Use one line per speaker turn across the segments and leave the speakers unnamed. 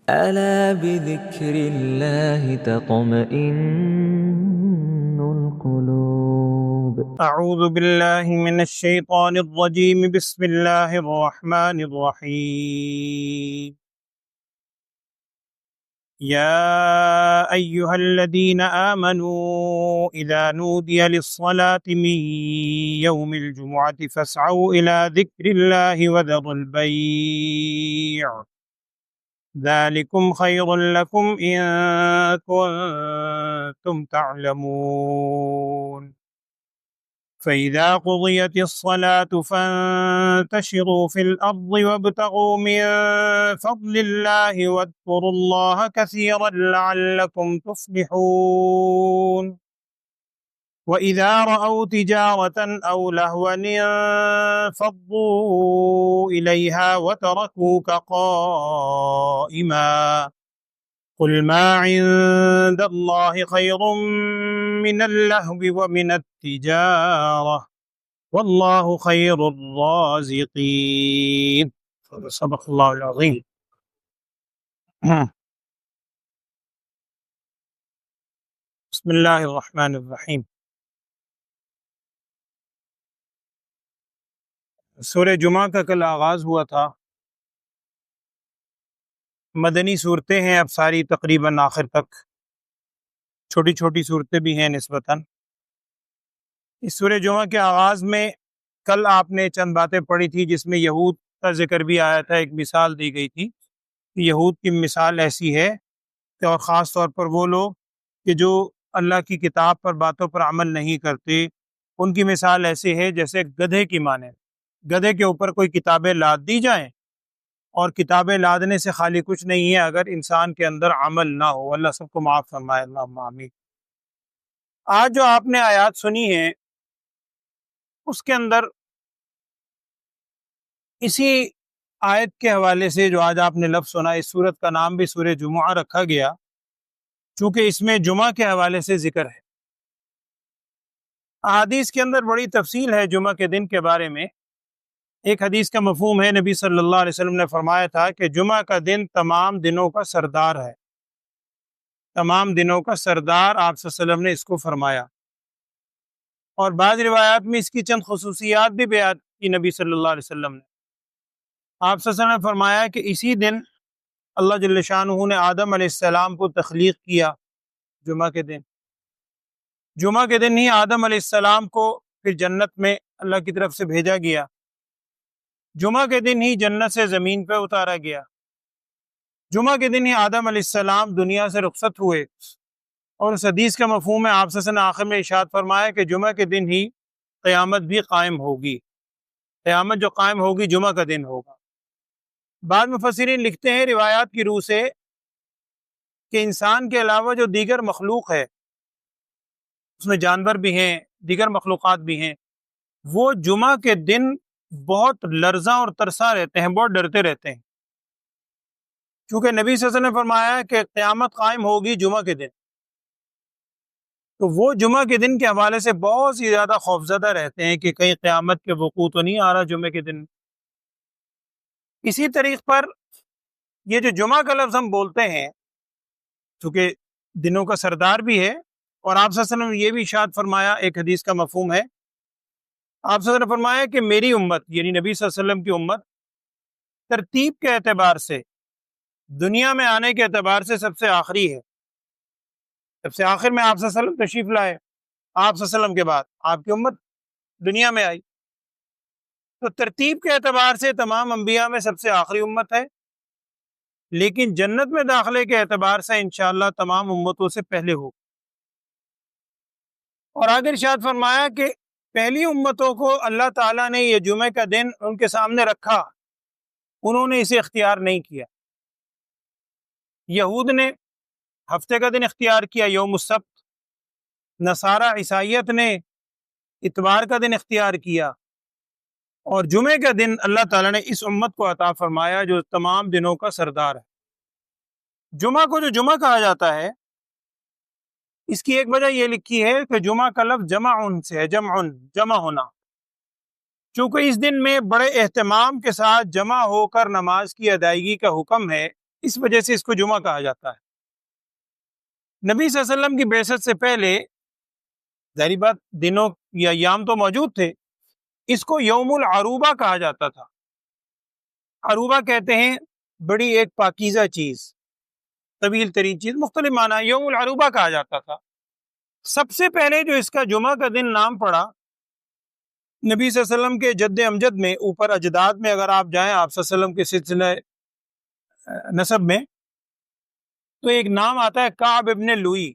ألا بذكر الله تطمئن القلوب.
أعوذ بالله من الشيطان الرجيم. بسم الله الرحمن الرحيم. يا أيها الذين آمنوا إذا نودي للصلاة من يوم الجمعة فاسعوا إلى ذكر الله وذروا البيع ذلكم خير لكم إن كنتم تعلمون. فإذا قضيت الصلاة فانتشروا في الأرض وابتغوا من فضل الله واذكروا الله كثيرا لعلكم تفلحون. وإذا رأوا تجارة أو لهوا انفضوا إليها وتركوك قائما قل ما عند الله خير من اللهو ومن التجارة والله خير الرازقين. صدق الله العظيم. بسم اللہ الرحمن الرحیم. سورہ جمعہ کا کل آغاز ہوا تھا. مدنی صورتیں ہیں اب ساری تقریباً آخر تک، چھوٹی چھوٹی صورتیں بھی ہیں نسبتاً. اس سورہ جمعہ کے آغاز میں کل آپ نے چند باتیں پڑھی تھی جس میں یہود کا ذکر بھی آیا تھا. ایک مثال دی گئی تھی کہ یہود کی مثال ایسی ہے کہ، اور خاص طور پر وہ لوگ کہ جو اللہ کی کتاب پر باتوں پر عمل نہیں کرتے، ان کی مثال ایسی ہے جیسے گدھے کی مانند. گدھے کے اوپر کوئی کتابیں لاد دی جائیں اور کتابیں لادنے سے خالی کچھ نہیں ہے اگر انسان کے اندر عمل نہ ہو. اللہ سب کو معاف فرمائے، اللہم آمین. آج جو آپ نے آیات سنی ہیں اس کے اندر اسی آیت کے حوالے سے جو آج آپ نے لفظ سنا، اس سورت کا نام بھی سورہ جمعہ رکھا گیا چونکہ اس میں جمعہ کے حوالے سے ذکر ہے. احادیث کے اندر بڑی تفصیل ہے جمعہ کے دن کے بارے میں. ایک حدیث کا مفہوم ہے، نبی صلی اللہ علیہ وسلم نے فرمایا تھا کہ جمعہ کا دن تمام دنوں کا سردار ہے. تمام دنوں کا سردار آپ صلی اللہ علیہ وسلم نے اس کو فرمایا. اور بعض روایات میں اس کی چند خصوصیات بھی بیان کی نبی صلی اللہ علیہ وسلم نے. آپ صلی اللہ علیہ وسلم نے فرمایا کہ اسی دن اللہ جل شانہ نے آدم علیہ السلام کو تخلیق کیا. جمعہ کے دن، جمعہ کے دن ہی آدم علیہ السلام کو پھر جنت میں اللہ کی طرف سے بھیجا گیا. جمعہ کے دن ہی جنت سے زمین پہ اتارا گیا. جمعہ کے دن ہی آدم علیہ السلام دنیا سے رخصت ہوئے. اور اس حدیث کا مفہوم ہے، آپ صلی اللہ علیہ وسلم نے آخر میں ارشاد فرمایا کہ جمعہ کے دن ہی قیامت بھی قائم ہوگی. قیامت جو قائم ہوگی جمعہ کا دن ہوگا. بعض مفسرین لکھتے ہیں روایات کی روح سے کہ انسان کے علاوہ جو دیگر مخلوق ہے، اس میں جانور بھی ہیں، دیگر مخلوقات بھی ہیں، وہ جمعہ کے دن بہت لرزاں اور ترساں رہتے ہیں، بہت ڈرتے رہتے ہیں. کیونکہ نبی صلی اللہ علیہ وسلم نے فرمایا کہ قیامت قائم ہوگی جمعہ کے دن، تو وہ جمعہ کے دن کے حوالے سے بہت سی زیادہ خوفزدہ رہتے ہیں کہ کہیں قیامت کے وقوع تو نہیں آ رہا جمعے کے دن. اسی طریق پر یہ جو جمعہ کا لفظ ہم بولتے ہیں، چونکہ دنوں کا سردار بھی ہے، اور آپ صلی اللہ علیہ وسلم نے یہ بھی ارشاد فرمایا، ایک حدیث کا مفہوم ہے، آپ صلی اللہ علیہ وسلم نے فرمایا کہ میری امت یعنی نبی صلی اللہ علیہ وسلم کی امت ترتیب کے اعتبار سے، دنیا میں آنے کے اعتبار سے سب سے آخری ہے. سب سے آخر میں آپ صلی اللہ علیہ وسلم تشریف لائے. آپ صلی اللہ علیہ وسلم کے بعد آپ کی امت دنیا میں آئی، تو ترتیب کے اعتبار سے تمام انبیاء میں سب سے آخری امت ہے، لیکن جنت میں داخلے کے اعتبار سے انشاءاللہ تمام امتوں سے پہلے ہو. اور آگے ارشاد فرمایا کہ پہلی امتوں کو اللہ تعالیٰ نے یہ جمعے کا دن ان کے سامنے رکھا، انہوں نے اسے اختیار نہیں کیا. یہود نے ہفتے کا دن اختیار کیا، یوم السبت. نصارہ عیسائیت نے اتوار کا دن اختیار کیا. اور جمعے کا دن اللہ تعالیٰ نے اس امت کو عطا فرمایا جو تمام دنوں کا سردار ہے. جمعہ کو جو جمعہ کہا جاتا ہے، اس کی ایک وجہ یہ لکھی ہے کہ جمعہ کا لفظ جمع سے ہے، جمع ہونا. چونکہ اس دن میں بڑے اہتمام کے ساتھ جمع ہو کر نماز کی ادائیگی کا حکم ہے، اس وجہ سے اس کو جمعہ کہا جاتا ہے۔ نبی صلی اللہ علیہ وسلم کی بعثت سے پہلے ظاہری بات دنوں یا ایام تو موجود تھے، اس کو یوم العروبہ کہا جاتا تھا۔ عروبہ کہتے ہیں بڑی ایک پاکیزہ چیز، طویل ترین چیز، مختلف معنی، یوم العروبہ کہا جاتا تھا۔ سب سے پہلے جو اس کا جمعہ کا دن نام پڑا نبی صلی اللہ علیہ وسلم کے جد امجد میں، اوپر اجداد میں اگر آپ جائیں آپ صلی اللہ علیہ وسلم کے سلسلہ نسب میں، تو ایک نام آتا ہے کعب ابن لوئی۔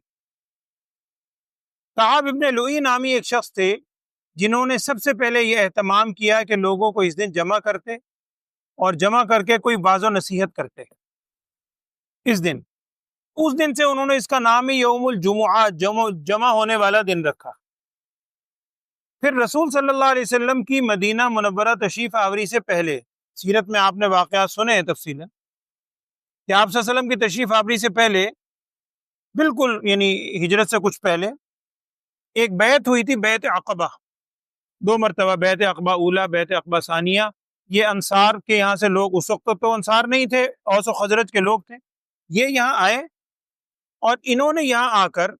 کعب ابن لوئی نامی ایک شخص تھے جنہوں نے سب سے پہلے یہ اہتمام کیا کہ لوگوں کو اس دن جمع کرتے اور جمع کر کے کوئی واعظ و نصیحت کرتے اس دن۔ اس دن سے انہوں نے اس کا نام ہی یوم الجمعہ، جمع ہونے والا دن رکھا۔ پھر رسول صلی اللہ علیہ وسلم کی مدینہ منورہ تشریف آوری سے پہلے، سیرت میں آپ نے واقعات سنے ہیں تفصیلاً، کہ آپ صلی اللہ علیہ وسلم کی تشریف آوری سے پہلے، بالکل یعنی ہجرت سے کچھ پہلے، ایک بیعت ہوئی تھی، بیعت عقبہ، 2 مرتبہ، بیعت عقبہ اولا، بیعت عقبہ ثانیہ۔ یہ انصار کے یہاں سے لوگ، اس وقت تو انصار نہیں تھے، اوس و خزرج کے لوگ تھے، یہ یہاں آئے اور انہوں نے یہاں آ کر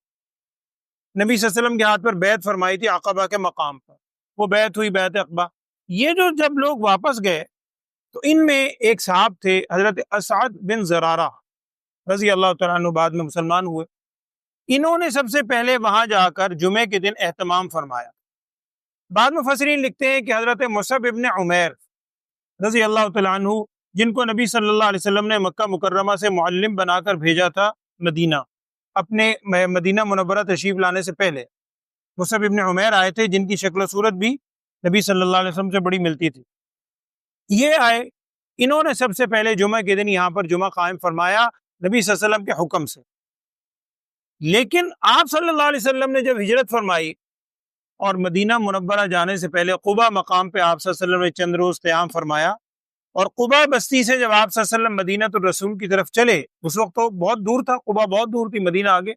نبی صلی اللہ علیہ وسلم کے ہاتھ پر بیعت فرمائی تھی عقبہ کے مقام پر، وہ بیعت ہوئی، بیعت عقبہ۔ یہ جو جب لوگ واپس گئے تو ان میں ایک صاحب تھے حضرت اسعد بن زرارہ رضی اللہ تعالیٰ عنہ، بعد میں مسلمان ہوئے۔ انہوں نے سب سے پہلے وہاں جا کر جمعے کے دن اہتمام فرمایا۔ بعد میں مفسرین لکھتے ہیں کہ حضرت مصعب ابن عمیر رضی اللہ تعالیٰ عنہ، جن کو نبی صلی اللہ علیہ وسلم نے مکہ مکرمہ سے معلم بنا کر بھیجا تھا مدینہ، اپنے مدینہ منورہ تشریف لانے سے پہلے، مصعب ابن عمیر آئے تھے، جن کی شکل و صورت بھی نبی صلی اللہ علیہ وسلم سے بڑی ملتی تھی۔ یہ آئے، انہوں نے سب سے پہلے جمعہ کے دن یہاں پر جمعہ قائم فرمایا نبی صلی اللہ علیہ وسلم کے حکم سے۔ لیکن آپ صلی اللہ علیہ وسلم نے جب ہجرت فرمائی اور مدینہ منورہ جانے سے پہلے قباء مقام پہ آپ صلی اللہ علیہ وسلم نے چند روز قیام فرمایا، اور قباء بستی سے جب آپ صلی اللہ علیہ وسلم مدینہ الرسول کی طرف چلے، اس وقت تو بہت دور تھا، قباء بہت دور تھی، مدینہ آگے،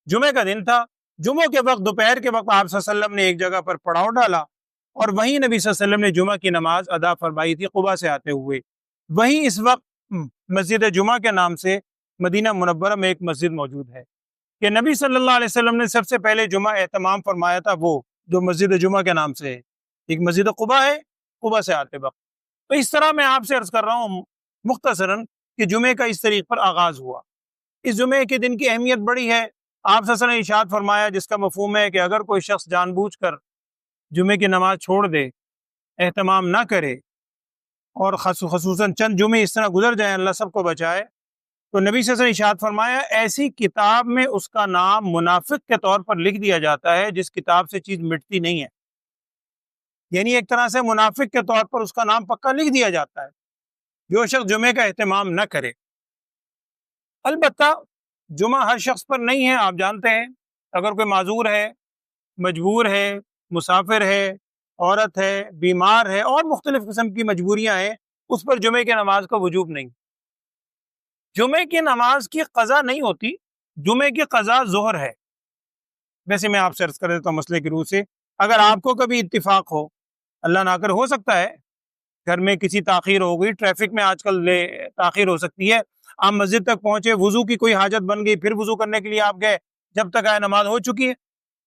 جمعے کا دن تھا، جمعہ کے وقت، دوپہر کے وقت آپ صلی اللہ علیہ وسلم نے ایک جگہ پر پڑاؤ ڈالا اور وہیں نبی صلی اللہ علیہ وسلم نے جمعہ کی نماز ادا فرمائی تھی قباء سے آتے ہوئے۔ وہیں اس وقت مسجد جمعہ کے نام سے مدینہ منورہ میں ایک مسجد موجود ہے کہ نبی صلی اللہ علیہ وسلم نے سب سے پہلے جمعہ اہتمام فرمایا تھا، وہ جو مسجد جمعہ کے نام سے ہے، ایک مسجد قباء ہے، قباء سے آتے وقت۔ تو اس طرح میں آپ سے عرض کر رہا ہوں مختصراً کہ جمعے کا اس طریق پر آغاز ہوا۔ اس جمعے کے دن کی اہمیت بڑی ہے۔ آپ صلی اللہ علیہ وسلم نے ارشاد فرمایا، جس کا مفہوم ہے کہ اگر کوئی شخص جان بوجھ کر جمعے کی نماز چھوڑ دے، اہتمام نہ کرے، اور خصوصاً چند جمعے اس طرح گزر جائیں، اللہ سب کو بچائے، تو نبی صلی اللہ علیہ وسلم نے ارشاد فرمایا ایسی کتاب میں اس کا نام منافق کے طور پر لکھ دیا جاتا ہے جس کتاب سے چیز مٹتی نہیں ہے۔ یعنی ایک طرح سے منافق کے طور پر اس کا نام پکا لکھ دیا جاتا ہے جو شخص جمعے کا اہتمام نہ کرے۔ البتہ جمعہ ہر شخص پر نہیں ہے، آپ جانتے ہیں، اگر کوئی معذور ہے، مجبور ہے، مسافر ہے، عورت ہے، بیمار ہے، اور مختلف قسم کی مجبوریاں ہیں، اس پر جمعے کی نماز کا وجوب نہیں۔ جمعے کی نماز کی قضا نہیں ہوتی، جمعے کی قضا ظہر ہے۔ ویسے میں آپ سے عرض کر دیتا ہوں مسئلے کی روح سے، اگر آپ کو کبھی اتفاق ہو، اللہ نہ کرے، ہو سکتا ہے گھر میں کسی تاخیر ہو گئی، ٹریفک میں آج کل تاخیر ہو سکتی ہے، آپ مسجد تک پہنچے، وضو کی کوئی حاجت بن گئی، پھر وضو کرنے کے لیے آپ گئے، جب تک آئے نماز ہو چکی ہے،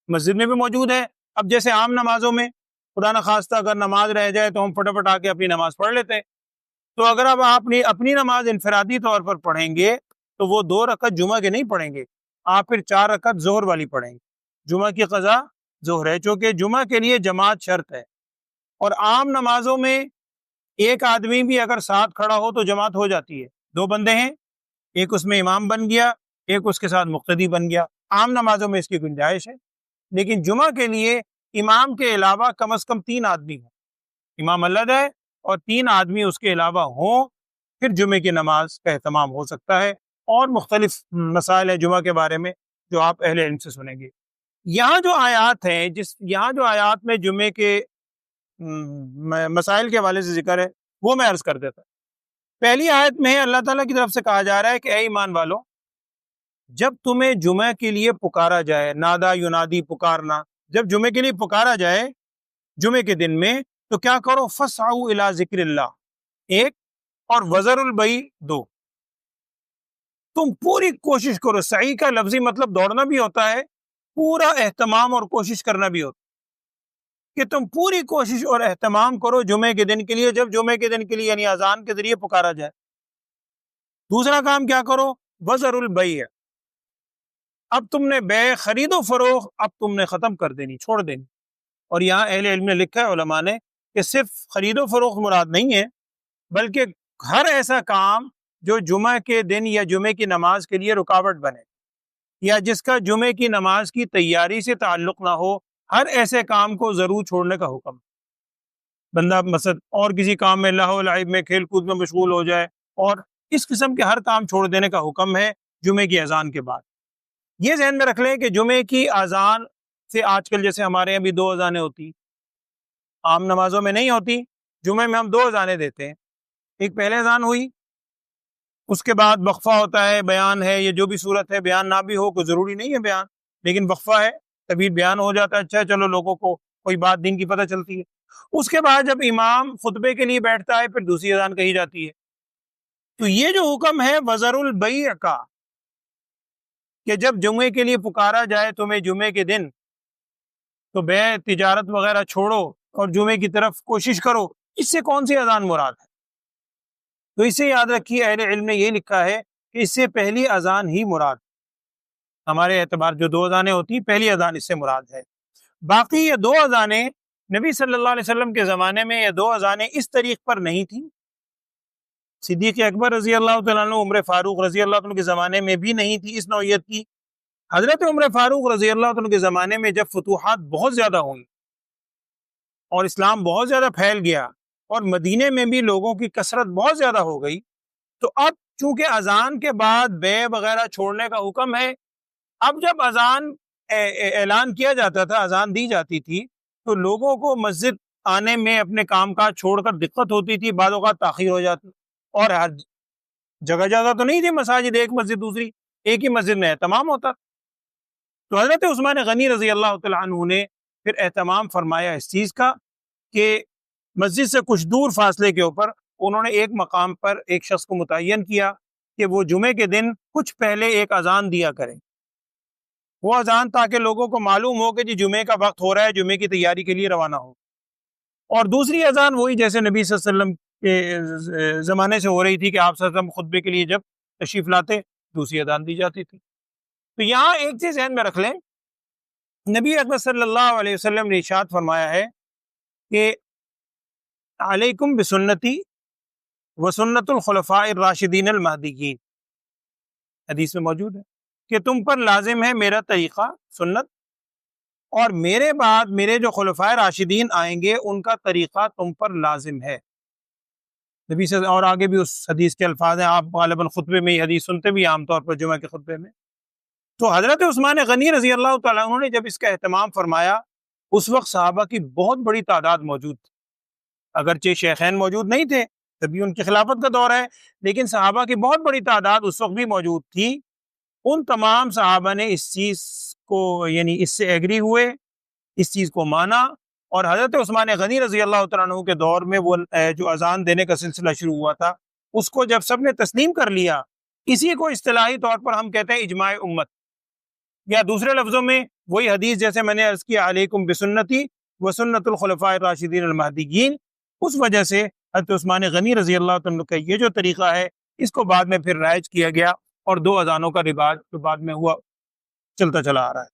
مسجد میں بھی موجود ہے۔ اب جیسے عام نمازوں میں خدا نخواستہ اگر نماز رہ جائے تو ہم فٹافٹ آ کے اپنی نماز پڑھ لیتے ہیں، تو اگر اب آپ اپنی نماز انفرادی طور پر پڑھیں گے تو وہ 2 رکعت جمعہ کے نہیں پڑھیں گے، آپ پھر 4 رکعت ظہر والی پڑھیں گے۔ جمعہ کی قضا ظہر ہے، چونکہ جمعہ کے لیے جماعت شرط ہے، اور عام نمازوں میں ایک آدمی بھی اگر ساتھ کھڑا ہو تو جماعت ہو جاتی ہے، 2 بندے ہیں، ایک اس میں امام بن گیا، ایک اس کے ساتھ مقتدی بن گیا، عام نمازوں میں اس کی گنجائش ہے۔ لیکن جمعہ کے لیے امام کے علاوہ کم از کم 3 آدمی ہوں، امام علیحدہ ہے اور 3 آدمی اس کے علاوہ ہوں، پھر جمعے کی نماز کا اہتمام ہو سکتا ہے۔ اور مختلف مسائل ہیں جمعہ کے بارے میں جو آپ اہل علم سے سنیں گے۔ یہاں جو آیات ہیں، یہاں جو آیات میں جمعے کے مسائل کے حوالے سے ذکر ہے، وہ میں عرض کر دیتا۔ پہلی آیت میں اللہ تعالیٰ کی طرف سے کہا جا رہا ہے کہ اے ایمان والو، جب تمہیں جمعہ کے لیے پکارا جائے، نادا ینادی، پکارنا، جب جمعے کے لیے پکارا جائے جمعے کے دن میں، تو کیا کرو، فسعوا الی ذکر اللہ، 1، اور وذروا البیع، 2۔ تم پوری کوشش کرو. سعی کا لفظی مطلب دوڑنا بھی ہوتا ہے, پورا اہتمام اور کوشش کرنا بھی ہوتا ہے, کہ تم پوری کوشش اور اہتمام کرو جمعے کے دن کے لیے, جب جمعے کے دن کے لیے یعنی اذان کے ذریعے پکارا جائے. دوسرا کام کیا کرو؟ وزر البیع, اب تم نے بے خرید و فروخت اب تم نے ختم کر دینی, چھوڑ دینی. اور یہاں اہل علم نے لکھا ہے, علماء نے, کہ صرف خرید و فروخت مراد نہیں ہے, بلکہ ہر ایسا کام جو جمعہ کے دن یا جمعے کی نماز کے لیے رکاوٹ بنے, یا جس کا جمعے کی نماز کی تیاری سے تعلق نہ ہو, ہر ایسے کام کو ضرور چھوڑنے کا حکم. بندہ مثلا اور کسی کام میں لہو لعب میں کھیل کود میں مشغول ہو جائے, اور اس قسم کے ہر کام چھوڑ دینے کا حکم ہے جمعے کی اذان کے بعد. یہ ذہن میں رکھ لیں کہ جمعے کی اذان سے آج کل جیسے ہمارے یہاں بھی 2 اذانیں ہوتی, عام نمازوں میں نہیں ہوتی, جمعے میں ہم 2 اذانیں دیتے ہیں. ایک پہلے اذان ہوئی, اس کے بعد وقفہ ہوتا ہے, بیان ہے, یہ جو بھی صورت ہے, بیان نہ بھی ہو, کوئی ضروری نہیں ہے بیان, لیکن وقفہ ہے, طویل بیان ہو جاتا ہے, اچھا چلو لوگوں کو کوئی بات دین کی پتہ چلتی ہے. اس کے بعد جب امام خطبے کے لیے بیٹھتا ہے, پھر دوسری اذان کہی جاتی ہے. تو یہ جو حکم ہے وزر البیع کا, کہ جب جمعے کے لیے پکارا جائے تمہیں جمعے کے دن, تو بے تجارت وغیرہ چھوڑو اور جمعے کی طرف کوشش کرو, اس سے کون سی اذان مراد ہے؟ تو اسے یاد رکھیے, اہل علم نے یہ لکھا ہے کہ اس سے پہلی اذان ہی مراد, ہمارے اعتبار جو 2 اذانیں ہوتی, پہلی اذان اس سے مراد ہے. باقی یہ 2 اذانیں نبی صلی اللہ علیہ وسلم کے زمانے میں یہ 2 اذانیں اس طریق پر نہیں تھیں. صدیق اکبر رضی اللہ تعالیٰ عنہ, عمر فاروق رضی اللہ عنہ کے زمانے میں بھی نہیں تھی اس نوعیت کی. حضرت عمر فاروق رضی اللہ عنہ کے زمانے میں جب فتوحات بہت زیادہ ہوئیں اور اسلام بہت زیادہ پھیل گیا اور مدینے میں بھی لوگوں کی کثرت بہت زیادہ ہو گئی, تو اب چونکہ اذان کے بعد بے وغیرہ چھوڑنے کا حکم ہے, اب جب اذان اعلان کیا جاتا تھا, اذان دی جاتی تھی, تو لوگوں کو مسجد آنے میں اپنے کام کاج چھوڑ کر دقت ہوتی تھی, بعض اوقات تاخیر ہو جاتی, اور ہر جگہ جگہ تو نہیں تھی مساجد, ایک مسجد دوسری, ایک ہی مسجد میں اہتمام ہوتا. تو حضرت عثمان غنی رضی اللہ تعالیٰ عنہ نے پھر اہتمام فرمایا اس چیز کا کہ مسجد سے کچھ دور فاصلے کے اوپر انہوں نے ایک مقام پر ایک شخص کو متعین کیا کہ وہ جمعے کے دن کچھ پہلے ایک اذان دیا کریں. وہ اذان تاکہ لوگوں کو معلوم ہو کہ جی جمعے کا وقت ہو رہا ہے, جمعے کی تیاری کے لیے روانہ ہو. اور دوسری اذان وہی جیسے نبی صلی اللہ علیہ وسلم کے زمانے سے ہو رہی تھی کہ آپ صلی اللہ علیہ وسلم خطبے کے لیے جب تشریف لاتے دوسری اذان دی جاتی تھی. تو یہاں ایک چیز ذہن میں رکھ لیں, نبی اکرم صلی اللہ علیہ وسلم نے ارشاد فرمایا ہے کہ علیکم بسنتی وسنت الخلفاء الراشدین المہدیین, حدیث میں موجود ہے کہ تم پر لازم ہے میرا طریقہ سنت, اور میرے بعد میرے جو خلفاء راشدین آئیں گے ان کا طریقہ تم پر لازم ہے. نبی سے اور آگے بھی اس حدیث کے الفاظ ہیں, آپ غالباً خطبے میں یہ حدیث سنتے بھی عام طور پر جمعہ کے خطبے میں. تو حضرت عثمان غنی رضی اللہ تعالیٰ عنہ نے جب اس کا اہتمام فرمایا, اس وقت صحابہ کی بہت بڑی تعداد موجود تھی, اگرچہ شیخین موجود نہیں تھے, تبھی ان کی خلافت کا دور ہے, لیکن صحابہ کی بہت بڑی تعداد اس وقت بھی موجود تھی. ان تمام صحابہ نے اس چیز کو یعنی اس سے ایگری ہوئے, اس چیز کو مانا, اور حضرت عثمان غنی رضی اللہ تعالیٰ عنہ کے دور میں وہ جو اذان دینے کا سلسلہ شروع ہوا تھا, اس کو جب سب نے تسلیم کر لیا, اسی کو اصطلاحی طور پر ہم کہتے ہیں اجماع امت, یا دوسرے لفظوں میں وہی حدیث جیسے میں نے عرض کیا علیکم بسنتی وسنت الخلفاء الراشدین المہدیین. اس وجہ سے حضرت عثمان غنی رضی اللہ عنہ کا یہ جو طریقہ ہے اس کو بعد میں پھر رائج کیا گیا, اور 2 اذانوں کا رواج جو بعد میں ہوا چلتا چلا آ رہا ہے.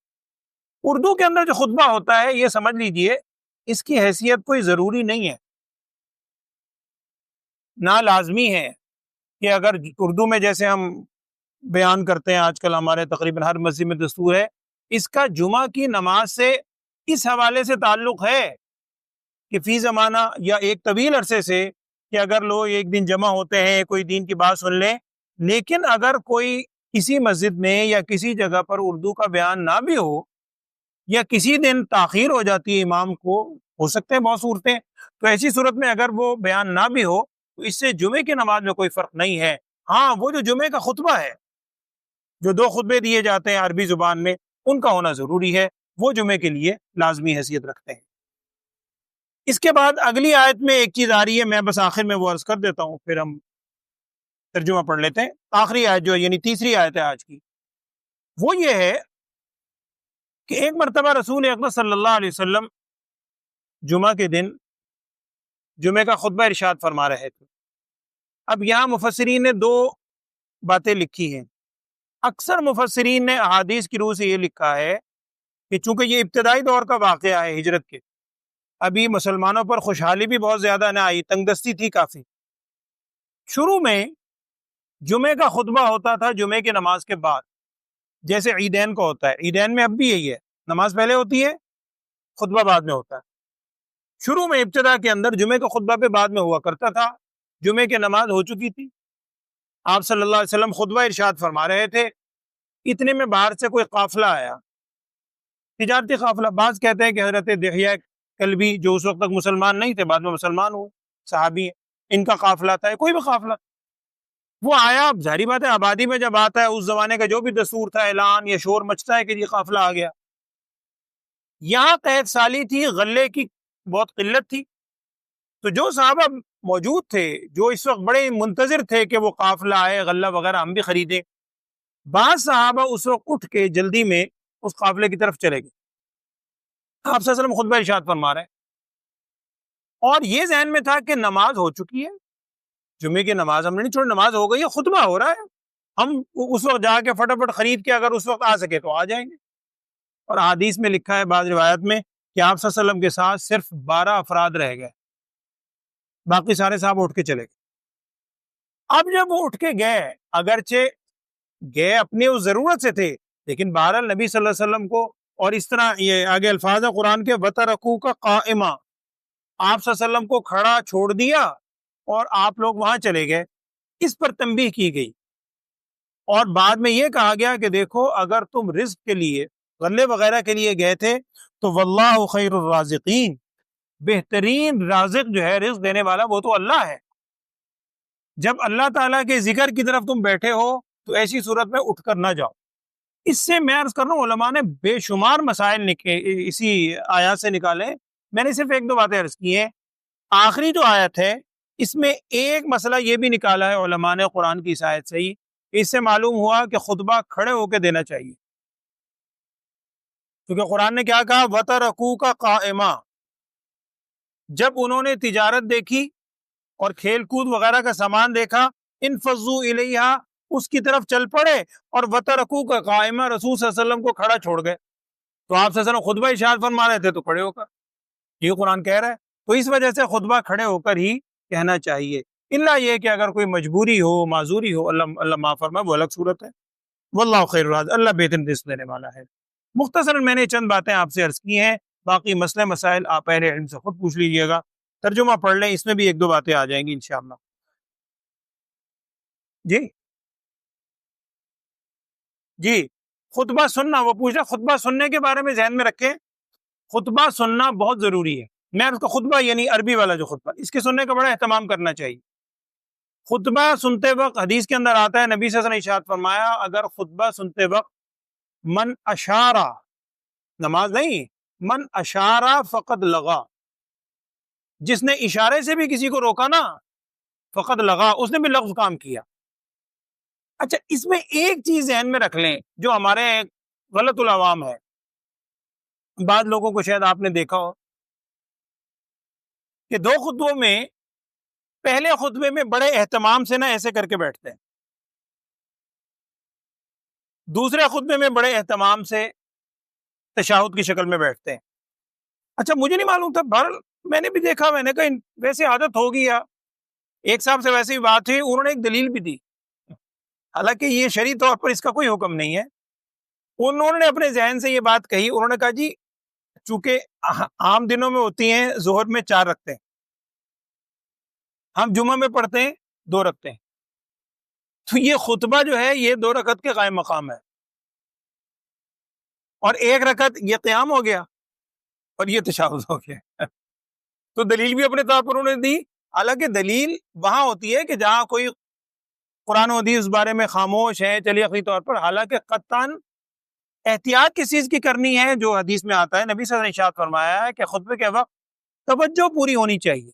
اردو کے اندر جو خطبہ ہوتا ہے یہ سمجھ لیجئے اس کی حیثیت کوئی ضروری نہیں ہے, نہ لازمی ہے کہ اگر اردو میں جیسے ہم بیان کرتے ہیں آج کل ہمارے تقریباً ہر مسجد میں دستور ہے, اس کا جمعہ کی نماز سے اس حوالے سے تعلق ہے کہ فی زمانہ یا ایک طویل عرصے سے کہ اگر لوگ ایک دن جمع ہوتے ہیں کوئی دین کی بات سن لیں, لیکن اگر کوئی کسی مسجد میں یا کسی جگہ پر اردو کا بیان نہ بھی ہو, یا کسی دن تاخیر ہو جاتی ہے امام کو, ہو سکتے ہیں بہت صورتیں, تو ایسی صورت میں اگر وہ بیان نہ بھی ہو تو اس سے جمعے کی نماز میں کوئی فرق نہیں ہے. ہاں وہ جو جمعے کا خطبہ ہے, جو 2 خطبے دیے جاتے ہیں عربی زبان میں, ان کا ہونا ضروری ہے, وہ جمعے کے لیے لازمی حیثیت رکھتے ہیں. اس کے بعد اگلی آیت میں ایک چیز آ رہی ہے, میں بس آخر میں وہ عرض کر دیتا ہوں, پھر ہم ترجمہ پڑھ لیتے ہیں. آخری آیت جو ہے یعنی تیسری آیت ہے آج کی، وہ یہ ہے کہ ایک مرتبہ رسول اکرم صلی اللہ علیہ وسلم جمعہ کے دن جمعہ کا خطبہ ارشاد فرما رہے تھے. اب یہاں مفسرین نے دو باتیں لکھی ہیں. اکثر مفسرین نے احادیث کی روح سے یہ لکھا ہے کہ چونکہ یہ ابتدائی دور کا واقعہ ہے ہجرت کے، ابھی مسلمانوں پر خوشحالی بھی بہت زیادہ نہ آئی، تنگ دستی تھی کافی. شروع میں جمعے کا خطبہ ہوتا تھا جمعے کی نماز کے بعد، جیسے عیدین کو ہوتا ہے. عیدین میں اب بھی یہی ہے، نماز پہلے ہوتی ہے، خطبہ بعد میں ہوتا ہے. شروع میں ابتدا کے اندر جمعے کا خطبہ پہ بعد میں ہوا کرتا تھا. جمعے کی نماز ہو چکی تھی، آپ صلی اللہ علیہ وسلم خطبہ ارشاد فرما رہے تھے. اتنے میں باہر سے کوئی قافلہ آیا، تجارتی قافلہ. بعض کہتے ہیں کہ حضرت دحیہ کلبی جو اس وقت تک مسلمان نہیں تھے، بعد میں مسلمان ہوئے، صحابی ہیں، ان کا قافلہ تھا، کوئی بھی قافلہ. وہ آیا. اب ظاہری بات ہے آبادی میں جب آتا ہے اس زمانے کا جو بھی دستور تھا، اعلان یا شور مچتا ہے کہ یہ قافلہ آ گیا. یہاں قحط سالی تھی، غلے کی بہت قلت تھی، تو جو صحابہ موجود تھے جو اس وقت بڑے منتظر تھے کہ وہ قافلہ آئے، غلہ وغیرہ ہم بھی خریدیں، بعض صحابہ اس وقت اٹھ کے جلدی میں اس قافلے کی طرف چلے گئے. آپ صلی اللہ علیہ وسلم خطبہ ارشاد فرما رہے ہیں، اور یہ ذہن میں تھا کہ نماز ہو چکی ہے، جمعے کی نماز ہم نے نہیں چھوڑی، نماز ہو گئی ہے، خطبہ ہو رہا ہے، ہم اس وقت جا کے فٹافٹ خرید کے اگر اس وقت آ سکے تو آ جائیں گے. اور حدیث میں لکھا ہے بعض روایت میں کہ آپ صلی اللہ علیہ وسلم کے ساتھ صرف 12 افراد رہ گئے، باقی سارے صاحب اٹھ کے چلے گئے. اب جب وہ اٹھ کے گئے، اگرچہ گئے اپنی اس ضرورت سے تھے، لیکن بہرحال نبی صلی اللہ علیہ وسلم کو، اور اس طرح یہ آگے الفاظ ہے قرآن کے، وَتَرَكُوكَ قَائِمًا، آپ صلی اللہ علیہ وسلم کو کھڑا چھوڑ دیا اور آپ لوگ وہاں چلے گئے. اس پر تنبیہ کی گئی، اور بعد میں یہ کہا گیا کہ دیکھو اگر تم رزق کے لیے، غلے وغیرہ کے لیے گئے تھے تو واللہ خیر الرازقین، بہترین رازق جو ہے، رزق دینے والا، وہ تو اللہ ہے. جب اللہ تعالیٰ کے ذکر کی طرف تم بیٹھے ہو تو ایسی صورت میں اٹھ کر نہ جاؤ. اس سے میں عرض کر رہا ہوں علماء نے بے شمار مسائل اسی آیات سے نکالے. میں نے صرف ایک دو باتیں عرض کی ہیں. آخری جو آیت ہے اس میں ایک مسئلہ یہ بھی نکالا ہے علماء نے قرآن کی اس آیت سے ہی، اس سے معلوم ہوا کہ خطبہ کھڑے ہو کے دینا چاہیے، کیونکہ قرآن نے کیا کہا، وَتَرَكُوكَ قَائِمًا. جب انہوں نے تجارت دیکھی اور کھیل کود وغیرہ کا سامان دیکھا، انفضوا الیہا، اس کی طرف چل پڑے، اور وَتَرَكُوكَ قَائِمًا، رسول صلی اللہ علیہ وسلم کو کھڑا چھوڑ گئے. تو آپ صلی اللہ علیہ وسلم خطبہ ارشاد فرما رہے تھے تو کھڑے ہو کر، یہ قرآن کہہ رہا ہے. تو اس وجہ سے خطبہ کھڑے ہو کر ہی کہنا چاہیے، الا یہ کہ اگر کوئی مجبوری ہو، معذوری ہو، اللہ معاف فرمائے، وہ الگ صورت ہے. واللہ خیر الرازقین، اللہ بہترین رزق دینے والا ہے. مختصراً میں نے چند باتیں آپ سے عرض کی ہیں، باقی مسئلے مسائل آپ اہل علم سے خود پوچھ لیجئے گا. ترجمہ پڑھ لیں، اس میں بھی ایک دو باتیں آ جائیں گی انشاءاللہ. جی خطبہ سننا، وہ پوچھ رہا خطبہ سننے کے بارے میں ذہن میں رکھیں. خطبہ سننا بہت ضروری ہے. میں اس کا خطبہ یعنی عربی والا جو خطبہ، اس کے سننے کا بڑا اہتمام کرنا چاہیے. خطبہ سنتے وقت حدیث کے اندر آتا ہے، نبی صلی اللہ علیہ وسلم نے ارشاد فرمایا، اگر خطبہ سنتے وقت من اشارہ، نماز نہیں، من اشارہ فقد لغا، جس نے اشارے سے بھی کسی کو روکا نا، فقد لغا، اس نے بھی لغو کام کیا. اچھا اس میں ایک چیز ذہن میں رکھ لیں جو ہمارے غلط العوام ہے. بعض لوگوں کو شاید آپ نے دیکھا ہو کہ دو خطبوں میں، پہلے خطبے میں بڑے اہتمام سے نا ایسے کر کے بیٹھتے ہیں، دوسرے خطبے میں بڑے اہتمام سے تشہد کی شکل میں بیٹھتے ہیں. اچھا مجھے نہیں معلوم تھا، بہرحال میں نے بھی دیکھا، میں نے کہا ویسے عادت ہوگی. یا ایک صاحب سے ویسے ہی بات ہوئی، انہوں نے ایک دلیل بھی دی، حالانکہ یہ شرعی طور پر اس کا کوئی حکم نہیں ہے. انہوں نے اپنے ذہن سے یہ بات کہی، انہوں نے کہا جی چونکہ عام دنوں میں ہوتی ہیں ظہر میں 4 رکھتے ہیں، ہم جمعہ میں پڑھتے ہیں 2 رکھتے ہیں، تو یہ خطبہ جو ہے یہ 2 رکعت کے قائم مقام ہے، اور 1 رکعت یہ قیام ہو گیا اور یہ تشہد ہو گیا. تو دلیل بھی اپنے طور پر انہوں نے دی. حالانکہ دلیل وہاں ہوتی ہے کہ جہاں کوئی قرآن و حدیث اس بارے میں خاموش ہے چلیے عقلی طور پر، حالانکہ قطعاً احتیاط کس چیز کی کرنی ہے جو حدیث میں آتا ہے. نبی صلی اللہ علیہ وسلم نے ارشاد فرمایا ہے کہ خطبے کے وقت توجہ پوری ہونی چاہیے.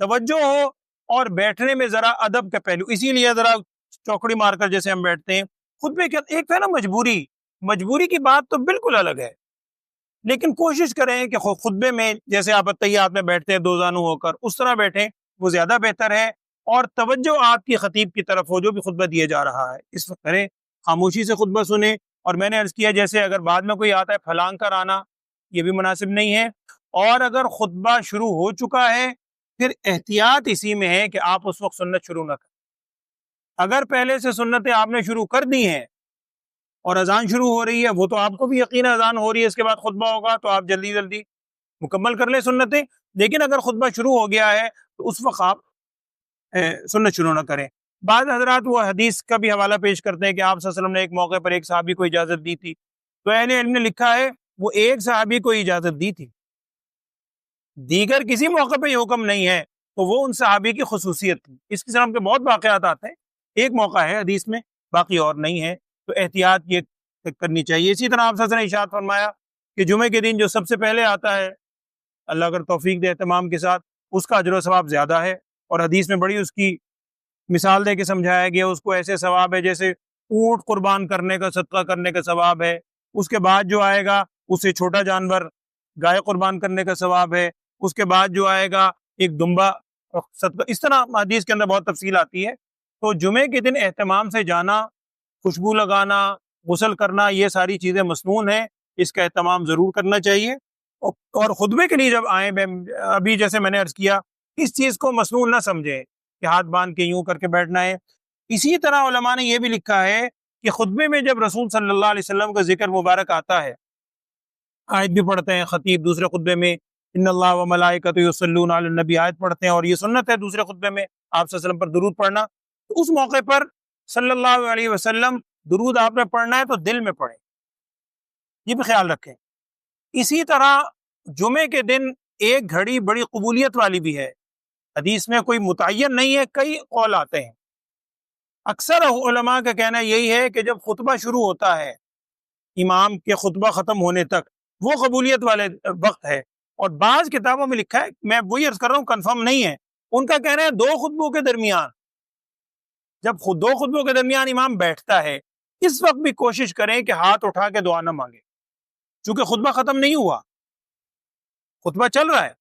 توجہ ہو اور بیٹھنے میں ذرا ادب کا پہلو، اسی لیے ذرا چوکڑی مار کر جیسے ہم بیٹھتے ہیں خطبے کے ایک ہے نا مجبوری کی بات تو بالکل الگ ہے، لیکن کوشش کریں کہ خطبے میں جیسے آپ اتحیات میں بیٹھتے ہیں دو زانو ہو کر اس طرح بیٹھیں، وہ زیادہ بہتر ہے، اور توجہ آپ کی خطیب کی طرف ہو جو بھی خطبہ دیا جا رہا ہے اس وقت کریں، خاموشی سے خطبہ سنیں۔ اور میں نے عرض کیا جیسے اگر بعد میں کوئی آتا ہے پھلانگ کر آنا یہ بھی مناسب نہیں ہے، اور اگر خطبہ شروع ہو چکا ہے پھر احتیاط اسی میں ہے کہ آپ اس وقت سنت شروع نہ کریں۔ اگر پہلے سے سنتیں آپ نے شروع کر دی ہیں اور اذان شروع ہو رہی ہے، وہ تو آپ کو بھی یقین اذان ہو رہی ہے، اس کے بعد خطبہ ہوگا تو آپ جلدی جلدی مکمل کر لیں سنتیں، لیکن اگر خطبہ شروع ہو گیا ہے تو اس وقت آپ سنت شروع نہ کریں۔ بعض حضرات وہ حدیث کا بھی حوالہ پیش کرتے ہیں کہ آپ صلی اللہ علیہ وسلم نے ایک موقع پر ایک صحابی کو اجازت دی تھی، تو اہل علم نے لکھا ہے وہ ایک صحابی کو اجازت دی تھی، دیگر کسی موقع پہ یہ حکم نہیں ہے، تو وہ ان صحابی کی خصوصیت تھی۔ اس قسم کے بہت واقعات آتے ہیں، ایک موقع ہے حدیث میں باقی اور نہیں ہے، تو احتیاط یہ کرنی چاہیے۔ اسی طرح آپ صلی اللہ علیہ وسلم نے ارشاد فرمایا کہ جمعے کے دن جو سب سے پہلے آتا ہے، اللہ اگر توفیق دے اہتمام کے ساتھ، اس کا اجر و ثواب زیادہ ہے، اور حدیث میں بڑی اس کی مثال دے کے سمجھایا گیا، اس کو ایسے ثواب ہے جیسے اونٹ قربان کرنے کا صدقہ کرنے کا ثواب ہے، اس کے بعد جو آئے گا اسے چھوٹا جانور گائے قربان کرنے کا ثواب ہے، اس کے بعد جو آئے گا ایک دمبا صدقہ، اس طرح حدیث کے اندر بہت تفصیل آتی ہے۔ تو جمعے کے دن اہتمام سے جانا، خوشبو لگانا، غسل کرنا، یہ ساری چیزیں مسنون ہیں، اس کا اہتمام ضرور کرنا چاہیے۔ اور خطبے کے لیے جب آئیں، ابھی جیسے میں نے عرض کیا، اس چیز کو مسنون نہ سمجھیں کہ ہاتھ باندھ کے یوں کر کے بیٹھنا ہے۔ اسی طرح علماء نے یہ بھی لکھا ہے کہ خطبے میں جب رسول صلی اللہ علیہ وسلم کا ذکر مبارک آتا ہے، آیت بھی پڑھتے ہیں خطیب دوسرے خطبے میں، ان اللہ و ملائکۃ یصلون علی النبی، آیت پڑھتے ہیں، اور یہ سنت ہے دوسرے خطبے میں آپ صلی اللہ علیہ وسلم پر درود پڑھنا، تو اس موقع پر صلی اللہ علیہ وسلم درود آپ نے پڑھنا ہے تو دل میں پڑھیں، یہ بھی خیال رکھیں۔ اسی طرح جمعے کے دن ایک گھڑی بڑی قبولیت والی بھی ہے، حدیث میں کوئی متعین نہیں ہے، کئی قول آتے ہیں۔ اکثر علماء کا کہنا یہی ہے کہ جب خطبہ شروع ہوتا ہے امام کے خطبہ ختم ہونے تک وہ قبولیت والے وقت ہے، اور بعض کتابوں میں لکھا ہے، میں وہی عرض کر رہا ہوں کنفرم نہیں ہے، ان کا کہنا ہے دو خطبوں کے درمیان، جب دو خطبوں کے درمیان امام بیٹھتا ہے اس وقت بھی کوشش کریں کہ ہاتھ اٹھا کے دعا نہ مانگے، چونکہ خطبہ ختم نہیں ہوا، خطبہ چل رہا ہے۔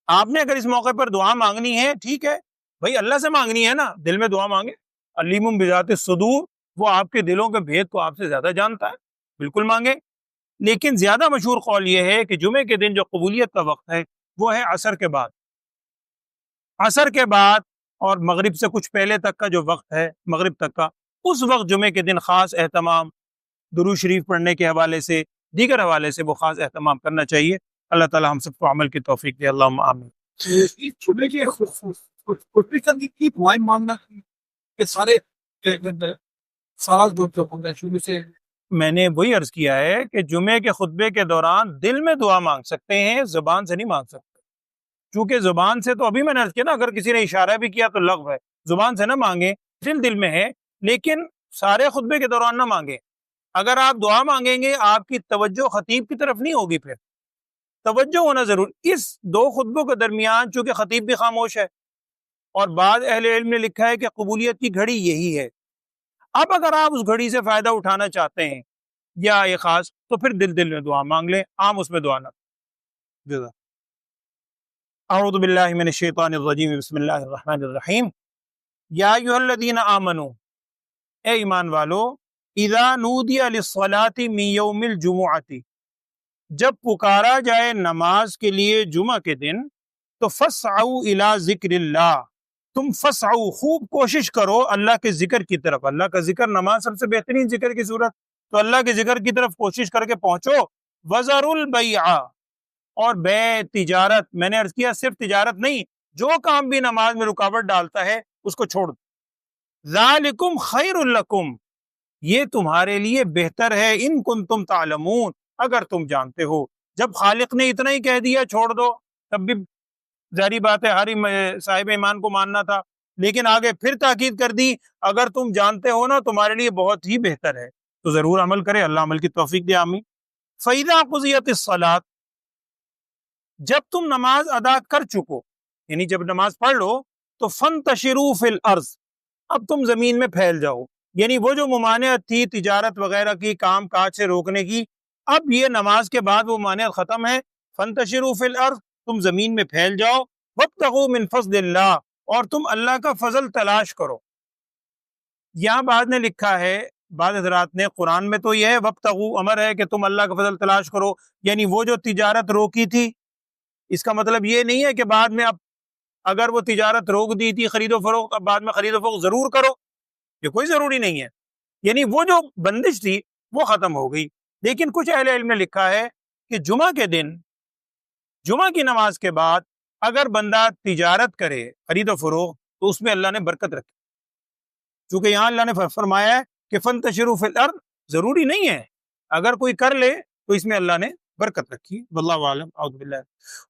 آپ نے اگر اس موقع پر دعا مانگنی ہے ٹھیک ہے بھائی، اللہ سے مانگنی ہے نا، دل میں دعا مانگے، علیم بذات الصدور، وہ آپ کے دلوں کے بھید کو آپ سے زیادہ جانتا ہے، بالکل مانگے۔ لیکن زیادہ مشہور قول یہ ہے کہ جمعے کے دن جو قبولیت کا وقت ہے وہ ہے عصر کے بعد، عصر کے بعد اور مغرب سے کچھ پہلے تک کا جو وقت ہے، مغرب تک کا، اس وقت جمعے کے دن خاص اہتمام درود شریف پڑھنے کے حوالے سے، دیگر حوالے سے وہ خاص اہتمام کرنا چاہیے۔ اللہ تعالی ہم سب کو عمل کی توفیق دے، اللہم آمین۔
چھوٹے کے خصوصیت کی دعائیں مانگنا کہ سارا شروع سے
میں نے وہی عرض کیا ہے کہ جمعے کے خطبے کے دوران دل میں دعا مانگ سکتے ہیں، زبان سے نہیں مانگ سکتے، چونکہ زبان سے تو ابھی میں نے عرض کیا نا، اگر کسی نے اشارہ بھی کیا تو لغو ہے، زبان سے نہ مانگیں، دل میں ہے، لیکن سارے خطبے کے دوران نہ مانگیں۔ اگر آپ دعا مانگیں گے آپ کی توجہ خطیب کی طرف نہیں ہوگی، پھر توجہ ہونا ضرور۔ اس دو خطبوں کے درمیان چونکہ خطیب بھی خاموش ہے، اور بعض اہل علم نے لکھا ہے کہ قبولیت کی گھڑی یہی ہے، اب اگر آپ اس گھڑی سے فائدہ اٹھانا چاہتے ہیں یا یہ خاص، تو پھر دل میں دعا مانگ لیں، عام اس میں دعا نہ۔ اعوذ باللہ من الشیطان الرجیم، بسم اللہ الرحمن الرحیم۔ یا ایھا الذین آمنوا، اے ایمان والو، اذا نودی للصلاۃ من یوم الجمعۃ، جب پکارا جائے نماز کے لیے جمعہ کے دن، تو فسعوا الی ذکر اللہ، تم فسعوا خوب کوشش کرو اللہ کے ذکر کی طرف۔ اللہ کا ذکر نماز سب سے بہترین ذکر کی صورت، تو اللہ کے ذکر کی طرف کوشش کر کے پہنچو۔ وذروا البیع، اور بے تجارت، میں نے عرض کیا صرف تجارت نہیں، جو کام بھی نماز میں رکاوٹ ڈالتا ہے اس کو چھوڑ دو۔ ذالکم خیر لکم، یہ تمہارے لیے بہتر ہے، ان کنتم تعلمون، اگر تم جانتے ہو۔ جب خالق نے اتنا ہی کہہ دیا چھوڑ دو، تب بھی ظاہری بات ہے ہر صاحب ایمان کو ماننا تھا، لیکن آگے پھر تاکید کر دی، اگر تم جانتے ہو نا تمہارے لیے بہت ہی بہتر ہے تو ضرور عمل کرے، اللہ عمل کی توفیق دے، آمین۔ فَإِذَا قُضِيَتِ الصَّلَاةُ، جب تم نماز ادا کر چکو، یعنی جب نماز پڑھ لو تو فانتشروا فی الارض، اب تم زمین میں پھیل جاؤ، یعنی وہ جو ممانعت تھی تجارت وغیرہ کی، کام کاج سے روکنے کی، اب یہ نماز کے بعد وہ ممانعت ختم ہے۔ فانتشروا فی الارض، تم زمین میں پھیل جاؤ، وابتغوا من فضل اللہ، اور تم اللہ کا فضل تلاش کرو۔ یہاں بعد نے لکھا ہے، بعض حضرات نے، قرآن میں تو یہ ہے وابتغوا امر ہے کہ تم اللہ کا فضل تلاش کرو، یعنی وہ جو تجارت روکی تھی، اس کا مطلب یہ نہیں ہے کہ بعد میں اب اگر وہ تجارت روک دی تھی خرید و فروخت، اب بعد میں خرید و فروخت ضرور کرو، یہ کوئی ضروری نہیں ہے، یعنی وہ جو بندش تھی وہ ختم ہو گئی۔ لیکن کچھ اہل علم نے لکھا ہے کہ جمعہ کے دن، جمعہ کی نماز کے بعد اگر بندہ تجارت کرے خرید و فروخت تو اس میں اللہ نے برکت رکھی، چونکہ یہاں اللہ نے فرمایا ہے کہ فانتشروا فی الارض، ضروری نہیں ہے، اگر کوئی کر لے تو اس میں اللہ نے برکت رکھی۔ واللہ اعلم، اعوذ باللہ۔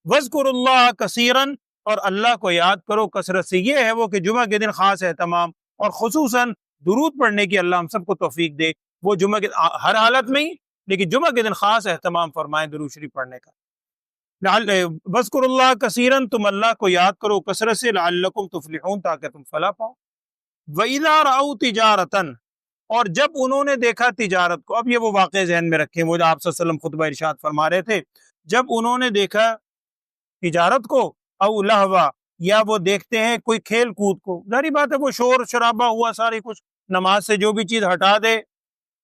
واذکروا اللہ کثیرا، اور اللہ کو یاد کرو کثرت سے، یہ ہے وہ کہ جمعہ کے دن خاص اہتمام اور خصوصاً درود پڑھنے کی اللہ ہم سب کو توفیق دے، وہ جمعہ کے ہر حالت میں ہی، لیکن جمعہ کے دن خاص اہتمام فرمائیں درود شریف پڑھنے کا۔ واذکروا اللہ کثیرا، تم اللہ کو یاد کرو کثرت سے، لعلکم تفلحون، تاکہ تم فلاح پاؤ۔ وَإِذَا رَأَوْا تِجَارَةً، اور جب انہوں نے دیکھا تجارت کو، اب یہ وہ واقعہ ذہن میں رکھیں، وہ جو آپ صلی اللہ علیہ وسلم خطبہ ارشاد فرما رہے تھے، جب انہوں نے دیکھا تجارت کو، او لہوا، یا وہ دیکھتے ہیں کوئی کھیل کود کو، ظاہری بات ہے وہ شور شرابہ ہوا ساری کچھ، نماز سے جو بھی چیز ہٹا دے،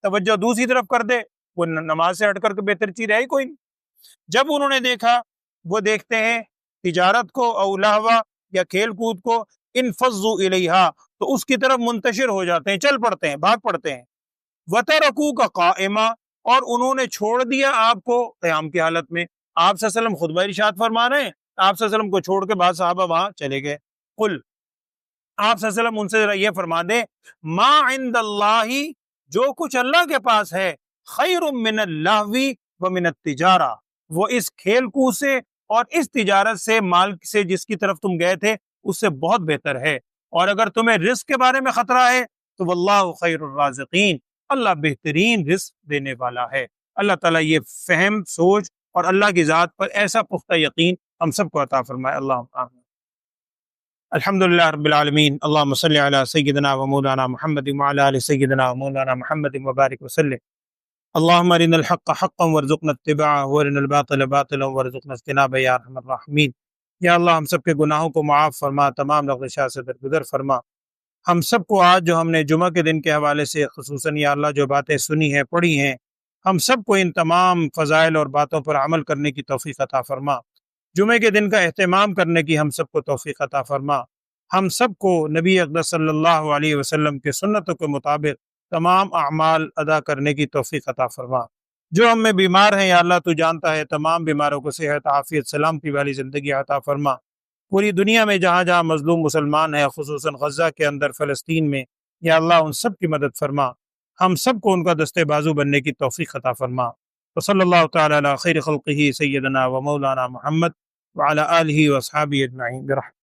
توجہ دوسری طرف کر دے، وہ نماز سے ہٹ کر کے بہتر چیز ہے ہی کوئی نہیں۔ جب انہوں نے دیکھا، وہ دیکھتے ہیں تجارت کو، او لہوا، یا کھیل کود کو، انفضوا الیہا، تو اس کی طرف منتشر ہو جاتے ہیں، چل پڑتے ہیں، بھاگ پڑتے ہیں۔ وترکوک قائما، اور انہوں نے چھوڑ دیا آپ کو قیام کی حالت میں۔ آپ صلی اللہ علیہ وسلم خطبہ ارشاد فرما رہے ہیں، آپ صلی اللہ علیہ وسلم کو چھوڑ کے بعض صحابہ وہاں چلے گئے۔ قل، آپ صلی اللہ علیہ وسلم ان سے ذرا یہ فرما دیں، ما عند اللہ، جو کچھ اللہ کے پاس ہے، خیر من اللہو ومن التجارہ، وہ اس کھیل کود سے اور اس تجارت سے، مال سے جس کی طرف تم گئے تھے اس سے بہت بہتر ہے۔ اور اگر تمہیں رزق کے بارے میں خطرہ ہے تو واللہ خیر الرازقین، اللہ بہترین رزق دینے والا ہے۔ اللہ تعالیٰ یہ فہم، سوچ اور اللہ کی ذات پر ایسا پختہ یقین ہم سب کو عطا فرمائے۔ اللہم آمین۔ الحمدللہ رب العالمین، اللہم صلی علی سیدنا و مولانا محمد وعلی آل سیدنا و مولانا محمد وبارک وسلم۔ اللہم ارنا الحق حقا وارزقنا اتباعہ وارنا الباطل باطلا وارزقنا اجتنابہ یا ارحم الراحمین۔ یا اللہ ہم سب کے گناہوں کو معاف فرما، تمام لغزشات سے درگزر فرما۔ ہم سب کو آج جو ہم نے جمعہ کے دن کے حوالے سے خصوصاً یا اللہ جو باتیں سنی ہیں، پڑھی ہیں، ہم سب کو ان تمام فضائل اور باتوں پر عمل کرنے کی توفیق عطا فرما۔ جمعے کے دن کا اہتمام کرنے کی ہم سب کو توفیق عطا فرما۔ ہم سب کو نبی اقدس صلی اللہ علیہ وسلم کے سنتوں کے مطابق تمام اعمال ادا کرنے کی توفیق عطا فرما۔ جو ہم میں بیمار ہیں یا اللہ تو جانتا ہے، تمام بیماروں کو صحت، عافیت، سلامتی والی زندگی عطا فرما۔ پوری دنیا میں جہاں جہاں مظلوم مسلمان ہیں، خصوصاً غزہ کے اندر، فلسطین میں، یا اللہ ان سب کی مدد فرما۔ ہم سب کو ان کا دستے بازو بننے کی توفیق عطا فرما۔ وصلی اللہ تعالی علی خیر خلقہ سیدنا و مولانا محمد وعلی آلہ واصحابہ اجمعین برحمتہ۔